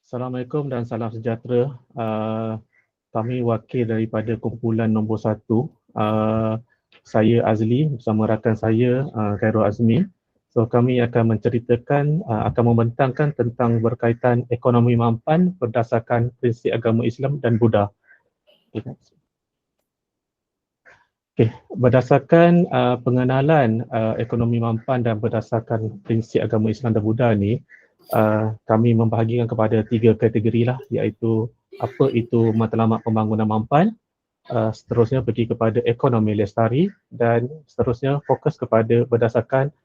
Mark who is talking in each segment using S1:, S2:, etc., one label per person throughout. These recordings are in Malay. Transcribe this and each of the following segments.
S1: Assalamualaikum dan salam sejahtera. Kami wakil daripada kumpulan nombor 1. Saya Azli bersama rakan saya Khairul Azmi. So kami akan menceritakan, akan membentangkan tentang berkaitan ekonomi mampan berdasarkan prinsip agama Islam dan Buddha. Okay. Berdasarkan pengenalan ekonomi mampan dan berdasarkan prinsip agama Islam dan Buddha ni, kami membahagikan kepada 3 kategori lah, iaitu apa itu matlamat pembangunan mampan, seterusnya pergi kepada ekonomi lestari dan seterusnya fokus kepada berdasarkan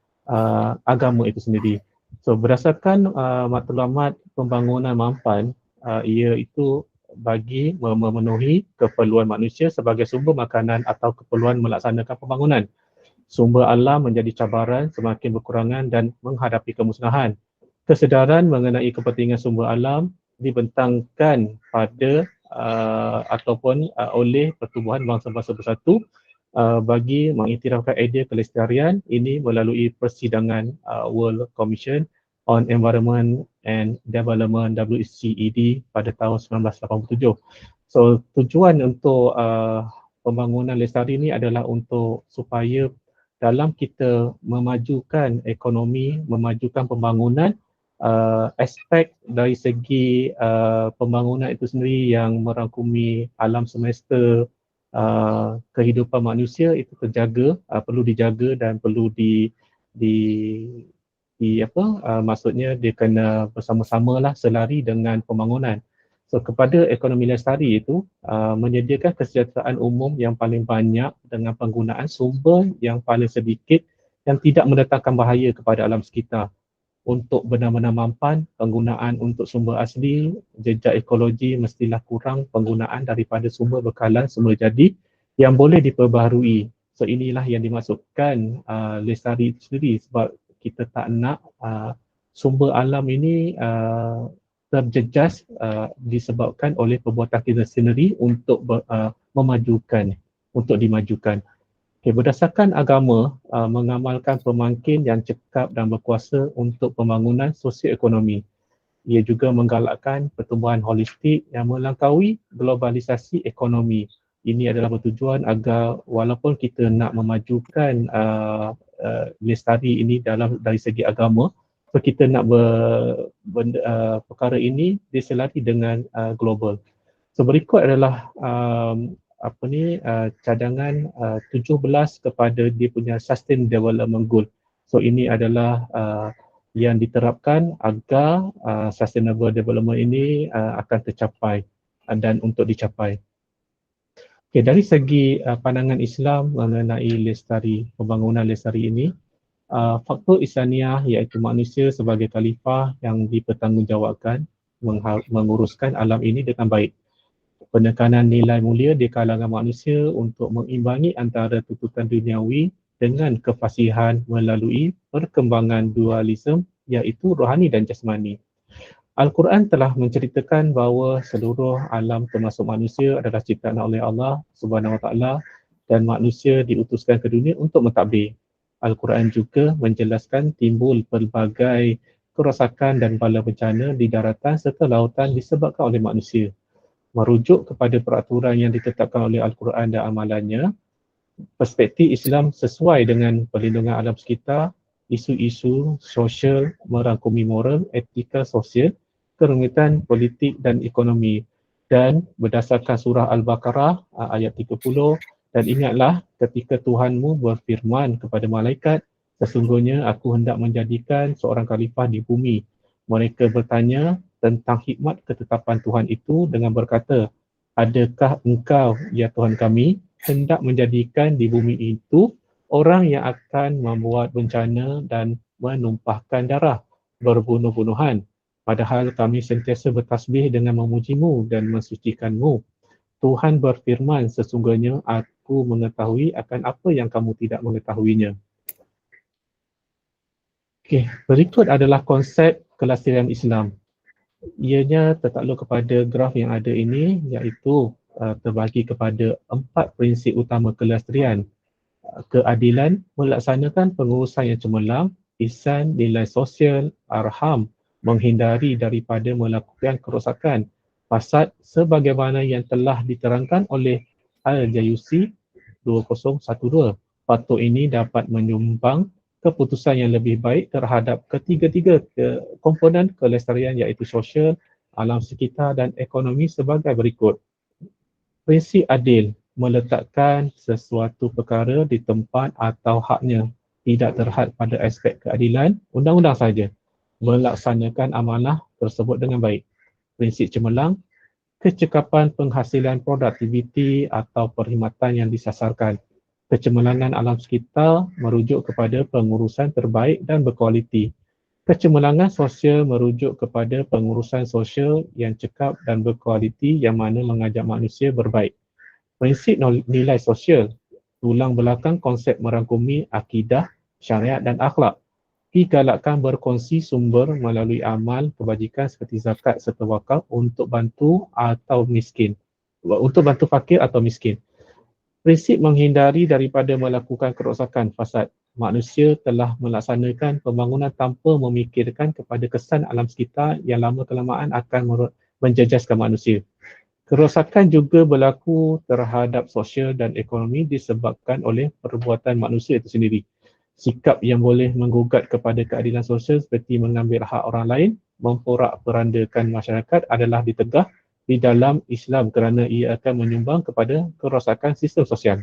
S1: agama itu sendiri. So berdasarkan matlamat pembangunan mampan, ia itu bagi memenuhi keperluan manusia sebagai sumber makanan atau keperluan melaksanakan pembangunan. Sumber alam menjadi cabaran semakin berkurangan dan menghadapi kemusnahan. Kesedaran mengenai kepentingan sumber alam dibentangkan pada oleh Pertubuhan Bangsa-Bangsa Bersatu bagi mengiktirafkan idea kelestarian ini melalui persidangan World Commission on Environment and Development WCED pada tahun 1987. So tujuan untuk pembangunan lestari ini adalah untuk supaya dalam kita memajukan ekonomi, memajukan pembangunan, aspek dari segi pembangunan itu sendiri yang merangkumi alam semesta, kehidupan manusia itu terjaga, perlu dijaga dan perlu maksudnya dia kena bersama-sama lah selari dengan pembangunan. So kepada ekonomi lestari itu menyediakan kesejahteraan umum yang paling banyak dengan penggunaan sumber yang paling sedikit yang tidak mendatangkan bahaya kepada alam sekitar. Untuk benar-benar mampan, penggunaan untuk sumber asli, jejak ekologi mestilah kurang penggunaan daripada sumber bekalan sumber jadi yang boleh diperbaharui. So inilah yang dimaksudkan lestari itu sendiri, sebab kita tak nak sumber alam ini terjejas disebabkan oleh perbuatan kita sendiri untuk memajukan, untuk dimajukan. Okay, berdasarkan agama, mengamalkan pemangkin yang cekap dan berkuasa untuk pembangunan sosioekonomi. Ia juga menggalakkan pertumbuhan holistik yang melangkaui globalisasi ekonomi. Ini adalah bertujuan agar walaupun kita nak memajukan lestari ini dari segi agama, so kita nak perkara ini diselari dengan global. So berikut adalah cadangan 17 kepada dia punya Sustain Development Goal. So ini adalah yang diterapkan agar sustainable development ini akan tercapai dan untuk dicapai. Okay, dari segi pandangan Islam mengenai lestari, pembangunan lestari ini, faktor Islamiah iaitu manusia sebagai khalifah yang dipertanggungjawabkan menguruskan alam ini dengan baik. Penekanan nilai mulia di kalangan manusia untuk mengimbangi antara tuntutan duniawi dengan kefasihan melalui perkembangan dualisme iaitu rohani dan jasmani. Al-Quran telah menceritakan bahawa seluruh alam termasuk manusia adalah ciptaan oleh Allah Subhanahu Wa Taala dan manusia diutuskan ke dunia untuk mentadbir. Al-Quran juga menjelaskan timbul pelbagai kerosakan dan bala bencana di daratan serta lautan disebabkan oleh manusia. Merujuk kepada peraturan yang ditetapkan oleh Al-Quran dan amalannya, perspektif Islam sesuai dengan perlindungan alam sekitar, isu-isu sosial merangkumi moral, etika sosial, kerumitan politik dan ekonomi. Dan berdasarkan surah Al-Baqarah ayat 30, dan ingatlah ketika Tuhanmu berfirman kepada malaikat, sesungguhnya aku hendak menjadikan seorang khalifah di bumi. Mereka bertanya tentang hikmat ketetapan Tuhan itu dengan berkata, adakah engkau, ya Tuhan kami, hendak menjadikan di bumi itu orang yang akan membuat bencana dan menumpahkan darah, berbunuh-bunuhan. Padahal kami sentiasa bertasbih dengan memujimu dan mensucikanmu. Tuhan berfirman, sesungguhnya aku mengetahui akan apa yang kamu tidak mengetahuinya. Okey, berikut adalah konsep kelestarian Islam. Ianya tertakluk kepada graf yang ada ini, iaitu terbagi kepada 4 prinsip utama kelestarian. Keadilan, melaksanakan pengurusan yang cemerlang, ihsan, nilai sosial, arham, menghindari daripada melakukan kerosakan fasad sebagaimana yang telah diterangkan oleh Al-Jayusi 2012. Faktor ini dapat menyumbang keputusan yang lebih baik terhadap ketiga-tiga komponen kelestarian iaitu sosial, alam sekitar dan ekonomi sebagai berikut. Prinsip adil meletakkan sesuatu perkara di tempat atau haknya, tidak terhad pada aspek keadilan undang-undang sahaja, melaksanakan amanah tersebut dengan baik. Prinsip cemerlang, kecekapan penghasilan produktiviti atau perkhidmatan yang disasarkan. Kecemerlangan alam sekitar merujuk kepada pengurusan terbaik dan berkualiti. Kecemerlangan sosial merujuk kepada pengurusan sosial yang cekap dan berkualiti yang mana mengajak manusia berbaik. Prinsip nilai sosial, tulang belakang konsep merangkumi akidah, syariat dan akhlak. Digalakkan berkongsi sumber melalui amal kebajikan seperti zakat serta wakaf untuk bantu fakir atau miskin. Prinsip menghindari daripada melakukan kerosakan fasad. Manusia telah melaksanakan pembangunan tanpa memikirkan kepada kesan alam sekitar yang lama kelamaan akan menjejaskan manusia. Kerosakan juga berlaku terhadap sosial dan ekonomi disebabkan oleh perbuatan manusia itu sendiri. Sikap yang boleh menggugat kepada keadilan sosial seperti mengambil hak orang lain, memporak-perandakan masyarakat adalah ditegah di dalam Islam kerana ia akan menyumbang kepada kerosakan sistem sosial.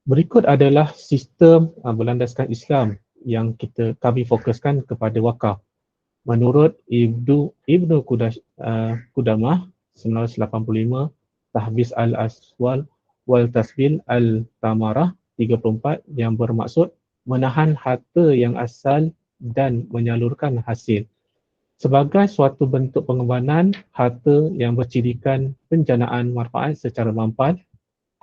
S1: Berikut adalah sistem berlandaskan Islam yang kami fokuskan kepada wakaf. Menurut Ibnu Qudamah 1985, Tahbis al-Aswal wal Tasbil al-Tamarah 34 yang bermaksud menahan harta yang asal dan menyalurkan hasil. Sebagai suatu bentuk pengembangan harta yang bercirikan penjanaan manfaat secara mampan,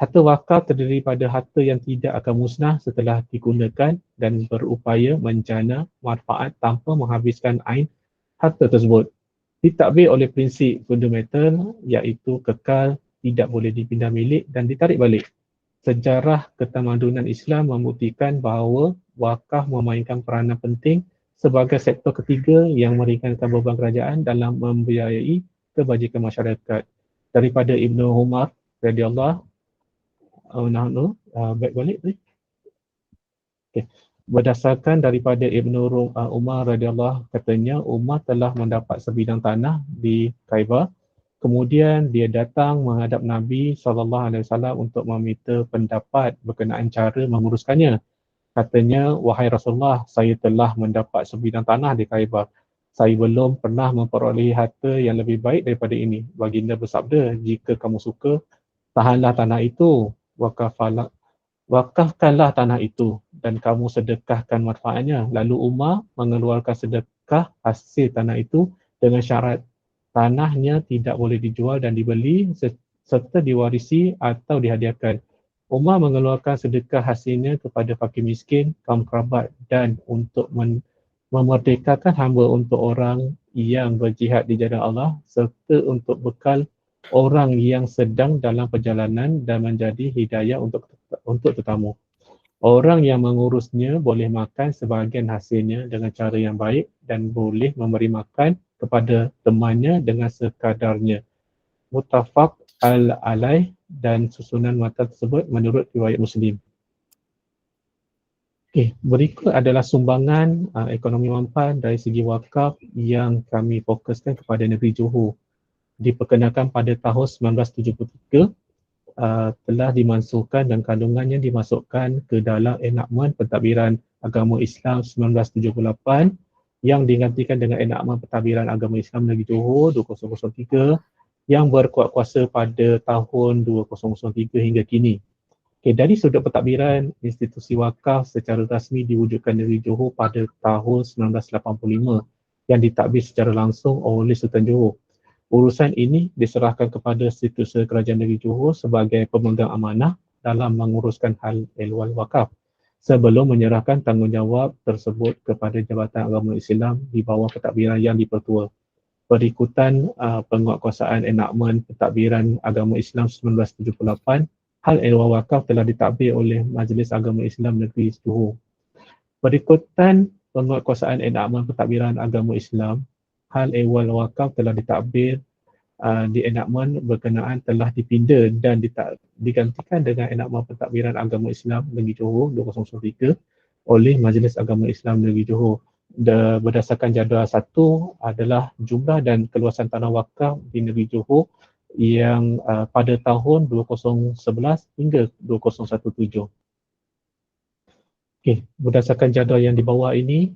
S1: harta wakaf terdiri pada harta yang tidak akan musnah setelah digunakan dan berupaya menjana manfaat tanpa menghabiskan ain harta tersebut. Ditadbir oleh prinsip fundamental iaitu kekal, tidak boleh dipindah milik dan ditarik balik. Sejarah ketamadunan Islam membuktikan bahawa wakaf memainkan peranan penting sebagai sektor ketiga yang meringankan beban kerajaan dalam membiayai kebajikan masyarakat. Daripada Ibnu Umar radhiyallahu anhu, baik balik tadi. Okay. Berdasarkan daripada Ibnu Umar radhiyallahu katanya, Umar telah mendapat sebidang tanah di Khaibah. Kemudian dia datang menghadap Nabi SAW untuk meminta pendapat berkenaan cara menguruskannya. Katanya, wahai Rasulullah, saya telah mendapat sebidang tanah di Khaibah. Saya belum pernah memperoleh harta yang lebih baik daripada ini. Baginda bersabda, jika kamu suka, tahanlah tanah itu, wakafkanlah tanah itu dan kamu sedekahkan manfaatnya. Lalu Umar mengeluarkan sedekah hasil tanah itu dengan syarat tanahnya tidak boleh dijual dan dibeli serta diwarisi atau dihadiahkan. Umar mengeluarkan sedekah hasilnya kepada fakir miskin, kaum kerabat dan untuk memerdekakan hamba untuk orang yang berjihad di jalan Allah serta untuk bekal orang yang sedang dalam perjalanan dan menjadi hidayah untuk tetamu. Orang yang mengurusnya boleh makan sebahagian hasilnya dengan cara yang baik dan boleh memberi makan kepada temannya dengan sekadarnya. Muttafaq alaih dan susunan matan tersebut menurut riwayat Muslim. Okay, berikut adalah sumbangan ekonomi mampan dari segi wakaf yang kami fokuskan kepada negeri Johor. Diperkenalkan pada tahun 1973, telah dimansuhkan dan kandungannya dimasukkan ke dalam enakmen pentadbiran agama Islam 1978 yang digantikan dengan enakmen pentadbiran agama Islam negeri Johor 2003 yang berkuat kuasa pada tahun 2003 hingga kini. Okay, dari sudut pentadbiran, institusi wakaf secara rasmi diwujudkan negeri Johor pada tahun 1985 yang ditadbir secara langsung oleh Sultan Johor. Urusan ini diserahkan kepada Setiausaha Kerajaan Negeri Johor sebagai pemegang amanah dalam menguruskan hal ehwal wakaf sebelum menyerahkan tanggungjawab tersebut kepada Jabatan Agama Islam di bawah pentadbiran yang dipertua. Berikutan penguatkuasaan enakmen pentadbiran agama Islam 1978, hal ehwal wakaf telah ditadbir oleh Majlis Agama Islam Negeri Johor. Berikutan penguatkuasaan enakmen pentadbiran agama Islam, hal ehwal wakaf telah ditadbir di enakmen berkenaan telah dipinda dan digantikan dengan enakmen pentadbiran agama Islam Negeri Johor 2003 oleh Majlis Agama Islam Negeri Johor. Berdasarkan jadual 1 adalah jumlah dan keluasan tanah wakaf di Negeri Johor yang pada tahun 2011 hingga 2017. Okey, berdasarkan jadual yang di bawah ini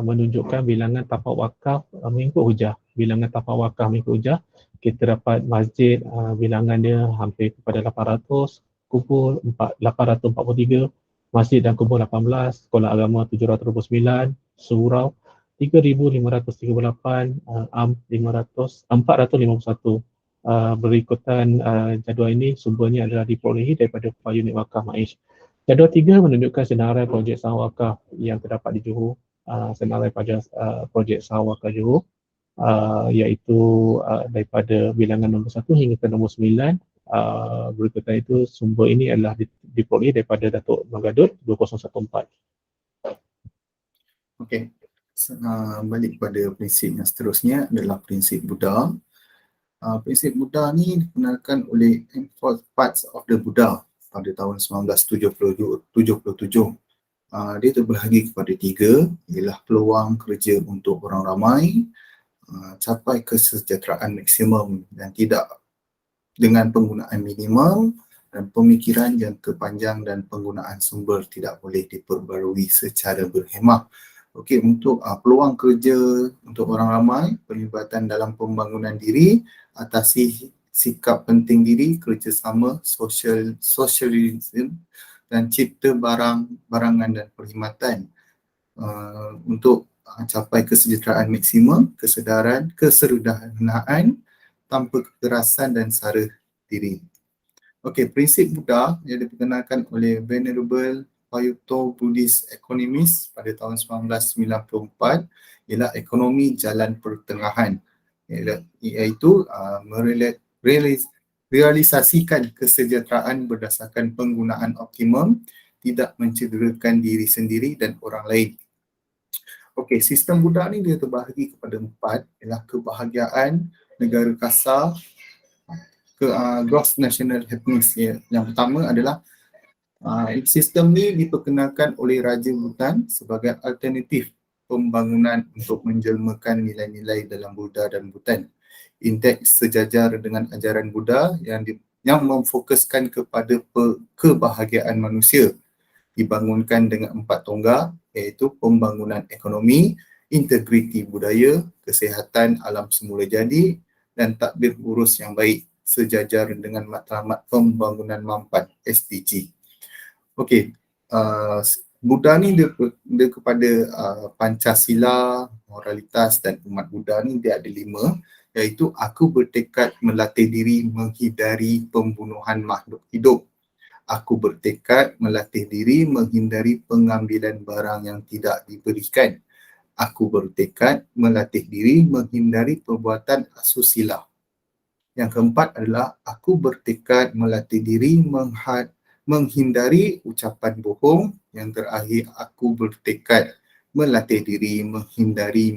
S1: menunjukkan bilangan tapak wakaf mengikut hujah. Bilangan tapak wakaf mengikut hujah, kita dapat masjid bilangan dia hampir kepada 800, kubur 843, masjid dan kubur 18, sekolah agama 729, surau 3538, am 451. Berikutan jadual ini sumbernya adalah diperolehi daripada unit wakaf Maish. Jadual 3 menunjukkan senarai projek saham wakaf yang terdapat di Johor, senarai projek saham wakaf Johor, iaitu daripada bilangan nombor 1 hingga ke nombor 9. Berikutan itu sumber ini adalah diperolehi daripada Datuk Magadut 2014.
S2: Okey, balik kepada prinsip yang seterusnya adalah prinsip Buddha. Prinsip Buddha ni dikenalkan oleh Fourth Parts of the Buddha pada tahun 1977. Dia terbahagi kepada 3, ialah peluang kerja untuk orang ramai, capai kesejahteraan maksimum dan tidak dengan penggunaan minimum, dan pemikiran jangka panjang dan penggunaan sumber tidak boleh diperbarui secara berhemah. Okey, untuk peluang kerja untuk orang ramai, pelibatan dalam pembangunan diri, atasi sikap penting diri, kerjasama, socialism dan cipta barangan dan perkhidmatan. Untuk capai kesejahteraan maksimum, kesederhanaan tanpa kekerasan dan sara diri. Okey, prinsip Buddha yang diperkenalkan oleh Venerable Payutto Buddhist Economist pada tahun 1994 ialah ekonomi jalan pertengahan, iaitu realisasikan kesejahteraan berdasarkan penggunaan optimum, tidak mencederakan diri sendiri dan orang lain. Okey, sistem Buddha ni dia terbahagi kepada 4, ialah kebahagiaan, negara kasar, gross national happiness. Yang pertama adalah sistem ni diperkenalkan oleh Raja Bhutan sebagai alternatif pembangunan untuk menjelmakan nilai-nilai dalam Buddha dan Bhutan. Indeks sejajar dengan ajaran Buddha yang memfokuskan kepada kebahagiaan manusia, dibangunkan dengan 4 tonggak, iaitu pembangunan ekonomi, integriti budaya, kesihatan alam semula jadi, dan tadbir urus yang baik sejajar dengan matlamat pembangunan mampan SDG. Okey, Buddha ni dia kepada Pancasila, moralitas dan umat Buddha ni dia ada 5, iaitu aku bertekad melatih diri menghindari pembunuhan makhluk hidup. Aku bertekad melatih diri menghindari pengambilan barang yang tidak diberikan. Aku bertekad melatih diri menghindari perbuatan asusila. Yang keempat adalah aku bertekad melatih diri menghindari ucapan bohong. Yang terakhir, aku bertekad melatih diri menghindari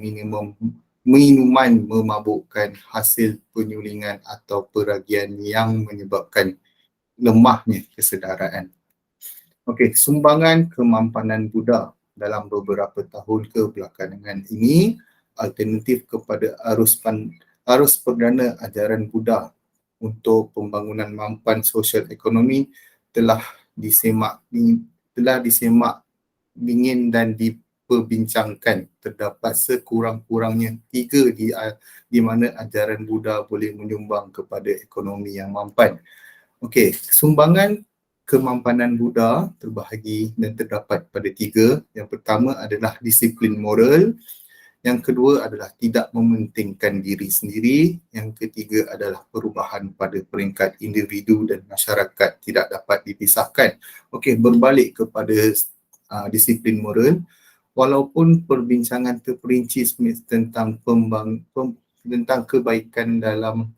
S2: minuman memabukkan, hasil penyulingan atau peragian yang menyebabkan lemahnya kesedaraan. Okey, sumbangan kemampanan Buddha dalam beberapa tahun kebelakangan ini alternatif kepada arus perdana ajaran Buddha untuk pembangunan mampan sosial ekonomi telah disemak dingin dan diperbincangkan. Terdapat sekurang-kurangnya 3 di mana ajaran Buddha boleh menyumbang kepada ekonomi yang mampan. Okey, sumbangan kemampanan Buddha terbahagi dan terdapat pada 3. Yang pertama adalah disiplin moral. Yang kedua adalah tidak mementingkan diri sendiri. Yang ketiga adalah perubahan pada peringkat individu dan masyarakat tidak dapat dipisahkan. Okey, berbalik kepada disiplin moral. Walaupun perbincangan terperinci tentang tentang kebaikan dalam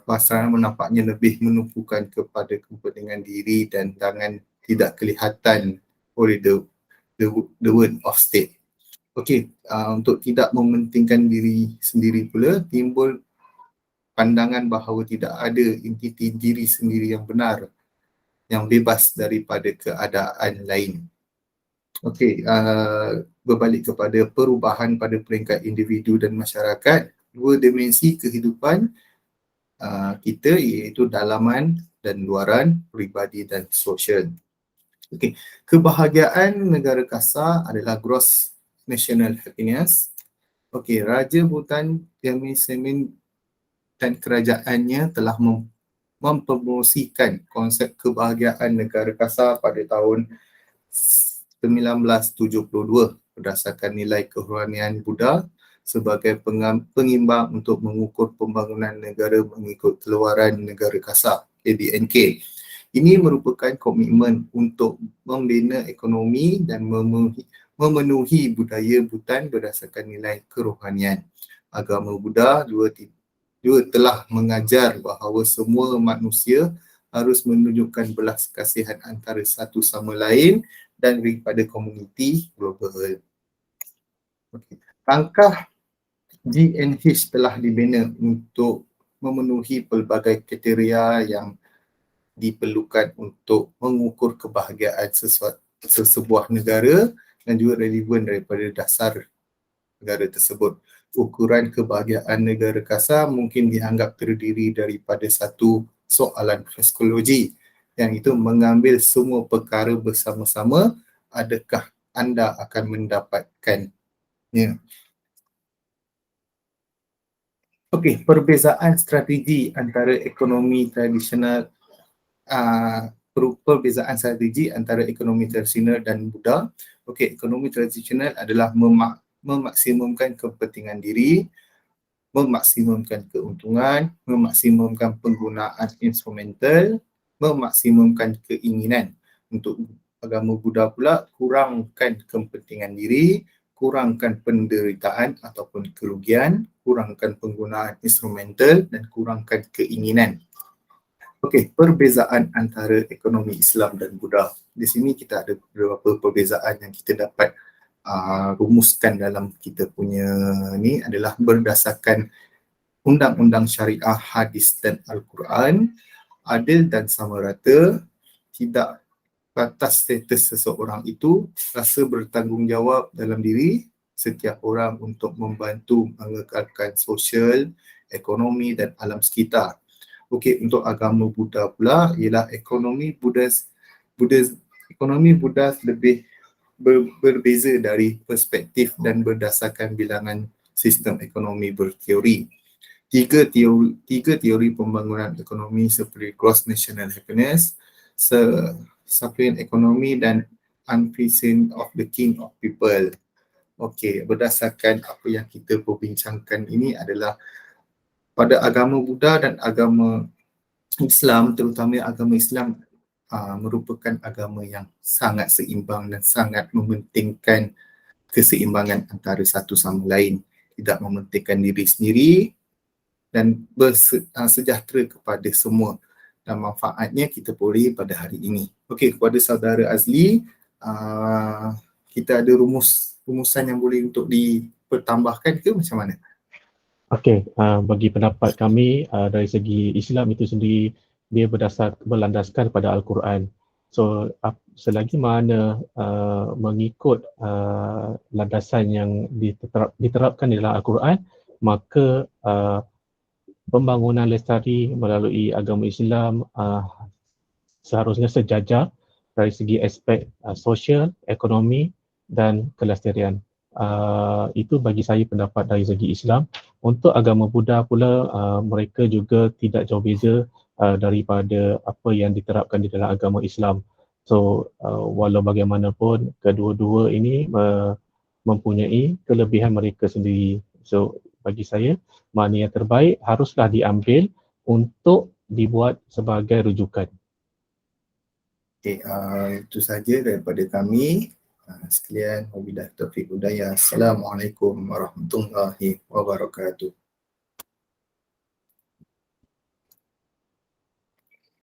S2: pasaran menampaknya lebih menumpukan kepada kepentingan diri dan jangan tidak kelihatan oleh the word of state. Okey, untuk tidak mementingkan diri sendiri pula, timbul pandangan bahawa tidak ada entiti diri sendiri yang benar, yang bebas daripada keadaan lain. Okey, berbalik kepada perubahan pada peringkat individu dan masyarakat, dua dimensi kehidupan kita iaitu dalaman dan luaran, peribadi dan sosial. Okey, kebahagiaan negara kasar adalah gross national happiness. Okey, Raja Bhutan Yamin Semin dan kerajaannya telah mempromosikan konsep kebahagiaan negara kasar pada tahun 1972 berdasarkan nilai kerohanian Buddha sebagai pengimbang untuk mengukur pembangunan negara mengikut keluaran negara kasar, KDNK. Ini merupakan komitmen untuk membina ekonomi dan memenuhi budaya Bhutan berdasarkan nilai kerohanian. Agama Buddha juga telah mengajar bahawa semua manusia harus menunjukkan belas kasihan antara satu sama lain dan daripada komuniti global. Okay. Langkah GNH telah dibina untuk memenuhi pelbagai kriteria yang diperlukan untuk mengukur kebahagiaan sesebuah negara dan juga relevan daripada dasar negara tersebut. Ukuran kebahagiaan negara kasar mungkin dianggap terdiri daripada satu soalan psikologi yang itu mengambil semua perkara bersama-sama, adakah anda akan mendapatkannya. Okey, perbezaan strategi antara ekonomi tradisional perbezaan strategi antara ekonomi tradisional dan Buddha. Okey, ekonomi tradisional adalah memaksimumkan kepentingan diri, memaksimumkan keuntungan, memaksimumkan penggunaan instrumental, memaksimumkan keinginan. Untuk agama Buddha pula, kurangkan kepentingan diri, kurangkan penderitaan ataupun kerugian, kurangkan penggunaan instrumental dan kurangkan keinginan. Okey, perbezaan antara ekonomi Islam dan Buddha. Di sini kita ada beberapa perbezaan yang kita dapat rumuskan dalam kita punya ni adalah berdasarkan undang-undang syariah, hadis dan Al-Quran, adil dan sama rata, tidak batas status seseorang itu, rasa bertanggungjawab dalam diri setiap orang untuk membantu mengekalkan sosial, ekonomi dan alam sekitar. Okey, untuk agama Buddha pula ialah ekonomi Buddha lebih berbeza dari perspektif dan berdasarkan bilangan sistem ekonomi berteori. Tiga teori pembangunan ekonomi seperti gross national happiness, supply ekonomi dan unprecedented of the king of people. Okey, berdasarkan apa yang kita perbincangkan ini adalah pada agama Buddha dan agama Islam, terutama agama Islam merupakan agama yang sangat seimbang dan sangat mementingkan keseimbangan antara satu sama lain, tidak mementingkan diri sendiri dan bersejahtera kepada semua, dan manfaatnya kita boleh pada hari ini. Okey, kepada saudara Azli, kita ada rumusan yang boleh untuk dipertambahkan ke macam mana?
S1: Okey, bagi pendapat kami dari segi Islam itu sendiri, dia berlandaskan pada Al-Quran. So selagi mana mengikut landasan yang diterapkan di dalam Al-Quran, maka pembangunan lestari melalui agama Islam seharusnya sejajar dari segi aspek sosial, ekonomi dan kelestarian. Itu bagi saya pendapat dari segi Islam. Untuk agama Buddha pula, mereka juga tidak jauh beza daripada apa yang diterapkan di dalam agama Islam. So walau bagaimanapun, kedua-dua ini mempunyai kelebihan mereka sendiri. So bagi saya, mana yang terbaik haruslah diambil untuk dibuat sebagai rujukan.
S2: Okay, itu saja daripada kami. Sekalian, wabillahi taufiq hidayah. Assalamualaikum warahmatullahi wabarakatuh.